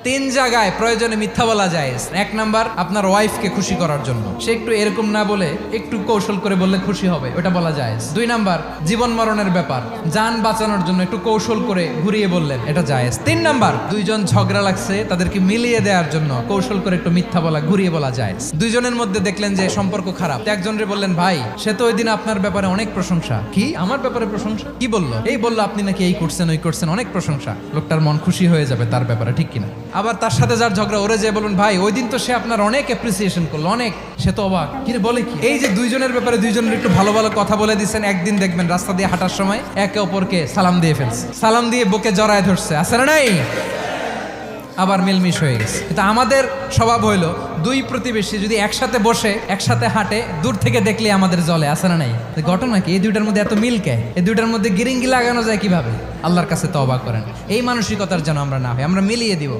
তিন জায়গায় প্রয়োজনে মিথ্যা বলা যায়। এক নাম্বার, আপনার ওয়াইফকে খুশি করার জন্য, সে একটু এরকম না বলে একটু কৌশল করে বললে খুশি হবে, ওটা বলা যায়। দুই নাম্বার, জীবন মরণের ব্যাপার, জান বাঁচানোর জন্য একটু কৌশল করে ঘুরিয়ে বললেন, এটা জায়েজ। তিন নাম্বার, দুইজন ঝগড়া লাগছে তাদেরকে মিলিয়ে দেওয়ার জন্য কৌশল করে একটু মিথ্যা বলা, ঘুরিয়ে বলা যায়। দুইজনের মধ্যে দেখলেন যে সম্পর্ক খারাপ, একজনরে বললেন, ভাই সে তো ওই দিন আপনার ব্যাপারে অনেক প্রশংসা। কি আমার ব্যাপারে প্রশংসা? কি বললো? এই বললো আপনি নাকি এই করছেন ওই করছেন, অনেক প্রশংসা। লোকটার মন খুশি হয়ে যাবে তার ব্যাপারে, ঠিক কিনা? আবার তার সাথে যার ঝগড়া, ওরে যে বলুন, ভাই ওই দিন তো সে আপনার অনেক অ্যাপ্রিসিয়েশন করলো, অনেক, সে তো অবাক। কি রে বলে কি? এই যে দুইজনের ব্যাপারে দুইজনের একটু ভালো ভালো কথা বলে দিচ্ছেন, একদিন দেখবেন রাস্তা দিয়ে হাঁটার সময় একে অপরকে সালাম দিয়ে ফেলছে, সালাম দিয়ে বুকে জড়ায় ধরছে, আছে না নাই? আবার মিলমিশ হয়ে গেছে। কিন্তু আমাদের স্বভাব হইলো, দুই প্রতিবেশী যদি একসাথে বসে একসাথে হাঁটে, দূর থেকে দেখলে আমাদের জলে, আছে না নাই? ঘটনা কি? এই দুইটার মধ্যে এত মিল কে? এই দুইটার মধ্যে গিরিঙ্গি লাগানো যায় কিভাবে? আল্লাহর কাছে তওবা করেন, এই মানসিকতার যেন আমরা না হয়, আমরা মিলিয়ে দিব।